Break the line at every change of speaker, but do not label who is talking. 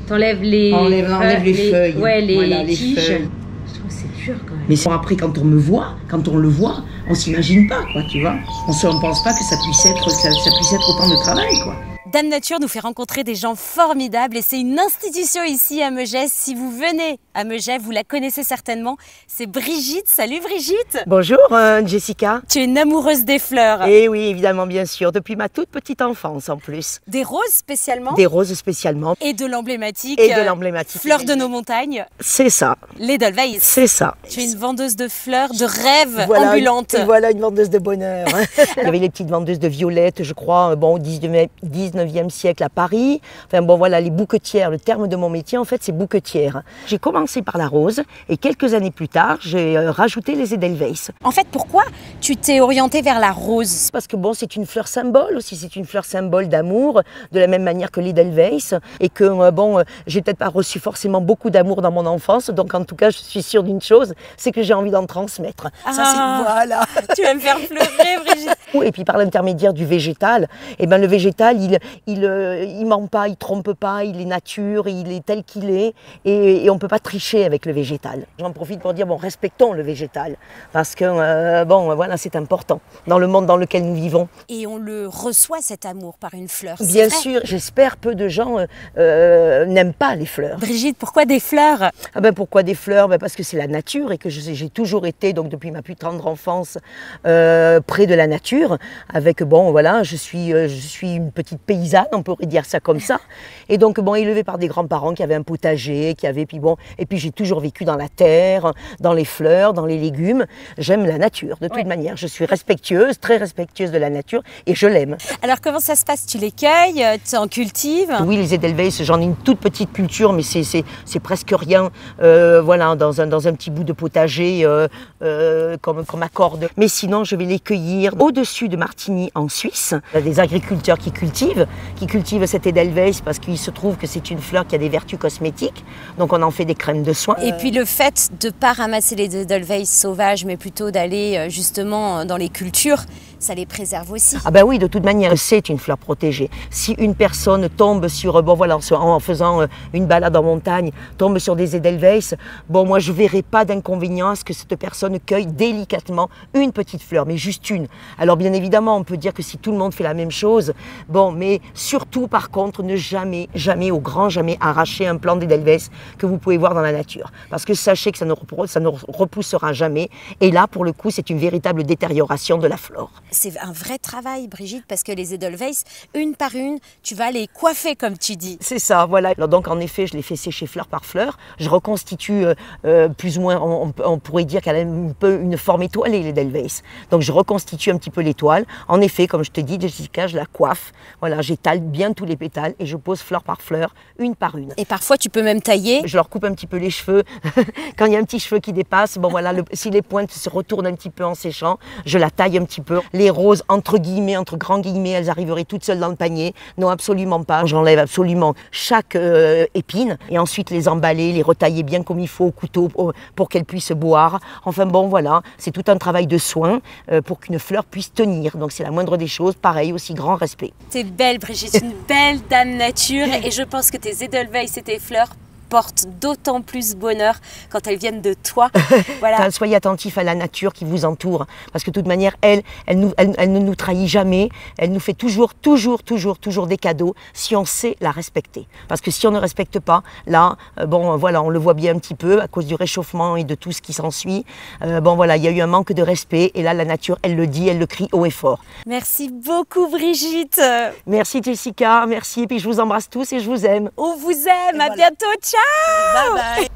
T'enlèves les...
Enlève les feuilles.
Ouais,
voilà, les
tiges.
feuilles.
Je trouve que c'est dur quand même.
Mais après, quand on me voit, quand on le voit, on s'imagine pas, quoi, tu vois. On ne pense pas que ça puisse être autant de travail, quoi.
Dame Nature nous fait rencontrer des gens formidables et c'est une institution ici à Megève. Si vous venez à Megève, vous la connaissez certainement. C'est Brigitte. Salut Brigitte.
Bonjour Jessica.
Tu es une amoureuse des fleurs.
Eh oui, évidemment, bien sûr, depuis ma toute petite enfance en plus.
Des roses spécialement.
Des roses spécialement.
Et de l'emblématique.
Et de l'emblématique.
Fleurs de nos montagnes.
C'est ça.
L'Edelweiss.
C'est ça.
Tu es une vendeuse de fleurs, de rêves
voilà,
ambulantes.
Voilà une vendeuse de bonheur. Il y avait les petites vendeuses de violettes, je crois, bon, au 19e siècle à Paris. Enfin bon, voilà, les bouquetières. Le terme de mon métier, en fait, c'est bouquetière. J'ai commencé par la rose et quelques années plus tard, j'ai rajouté les Edelweiss.
En fait, pourquoi tu t'es orientée vers la rose?
Parce que bon, c'est une fleur symbole aussi, c'est une fleur symbole d'amour, de la même manière que l'Edelweiss, et que bon, j'ai peut-être pas reçu forcément beaucoup d'amour dans mon enfance, donc en tout cas, je suis sûre d'une chose, c'est que j'ai envie d'en transmettre.
Ah,
ça, c'est voilà.
Tu vas me faire pleurer, Brigitte.
Et puis par l'intermédiaire du végétal, eh ben le végétal, il ment pas, il trompe pas, il est nature, il est tel qu'il est, et on peut pas tricher avec le végétal. J'en profite pour dire bon, respectons le végétal, parce que bon, voilà, c'est important dans le monde dans lequel nous vivons.
Et on le reçoit cet amour par une fleur.
Bien sûr, j'espère peu de gens n'aiment pas les fleurs.
Brigitte, pourquoi des fleurs?
Ah ben pourquoi des fleurs? Ben parce que c'est la nature et que j'ai toujours été, donc depuis ma plus tendre enfance, près de la nature. Avec bon, voilà, je suis une petite paysanne, on pourrait dire ça comme ça. Et donc bon, élevée par des grands-parents qui avaient un potager, et puis j'ai toujours vécu dans la terre, dans les fleurs, dans les légumes. J'aime la nature de toute manière. Je suis respectueuse, très respectueuse de la nature et je l'aime.
Alors comment ça se passe? Tu les cueilles? Tu en cultives?
Oui, les Edelweiss, j'en ai une toute petite culture, mais c'est presque rien. Voilà, dans un petit bout de potager qu'on m'accorde. Mais sinon, je vais les cueillir au-dessus de Martigny en Suisse. Il y a des agriculteurs qui cultivent cette Edelweiss parce qu'il se trouve que c'est une fleur qui a des vertus cosmétiques. Donc on en fait des crèmes de soins.
Et puis le fait de ne pas ramasser les Edelweiss sauvages, mais plutôt d'aller justement dans les cultures, ça les préserve aussi.
Ah ben oui, de toute manière, c'est une fleur protégée. Si une personne tombe sur, bon voilà, en faisant une balade en montagne, tombe sur des Edelweiss, bon moi je ne verrai pas d'inconvénient à ce que cette personne cueille délicatement une petite fleur, mais juste une. Alors bien évidemment, on peut dire que si tout le monde fait la même chose, bon, mais surtout par contre, ne jamais, jamais, au grand jamais arracher un plant d'Edelweiss que vous pouvez voir dans la nature. Parce que sachez que ça ne repoussera jamais. Et là, pour le coup, c'est une véritable détérioration de la flore.
C'est un vrai travail, Brigitte, parce que les Edelweiss, une par une, tu vas les coiffer, comme tu dis.
C'est ça, voilà. Alors donc, en effet, je les fais sécher fleur par fleur. Je reconstitue plus ou moins, on pourrait dire qu'elle a un peu une forme étoilée, l'Edelweiss. Donc, je reconstitue un petit peu l'étoile. En effet, comme je te dis, Jessica, je la coiffe. Voilà, j'étale bien tous les pétales et je pose fleur par fleur, une par une.
Et parfois, tu peux même tailler.
Je leur coupe un petit peu les cheveux. Quand il y a un petit cheveu qui dépasse, bon voilà, si les pointes se retournent un petit peu en séchant, je la taille un petit peu. Les roses, entre guillemets, entre grands guillemets, elles arriveraient toutes seules dans le panier. Non, absolument pas. J'enlève absolument chaque épine et ensuite les emballer, les retailler bien comme il faut au couteau pour qu'elles puissent boire. Enfin bon, voilà, c'est tout un travail de soin pour qu'une fleur puisse tenir. Donc c'est la moindre des choses. Pareil, aussi grand respect.
T'es belle, Brigitte, une belle dame nature et je pense que tes Edelweiss et tes fleurs portent d'autant plus bonheur quand elles viennent de toi. Voilà.
Soyez attentifs à la nature qui vous entoure, parce que de toute manière, elle ne nous trahit jamais, elle nous fait toujours des cadeaux si on sait la respecter. Parce que si on ne respecte pas, là, bon voilà, on le voit bien un petit peu à cause du réchauffement et de tout ce qui s'ensuit. Bon voilà, il y a eu un manque de respect et là, la nature, elle le dit, elle le crie haut et fort.
Merci beaucoup, Brigitte.
Merci Jessica, merci, et puis je vous embrasse tous et je vous aime.
On vous aime, à bientôt, ciao.
Bye bye.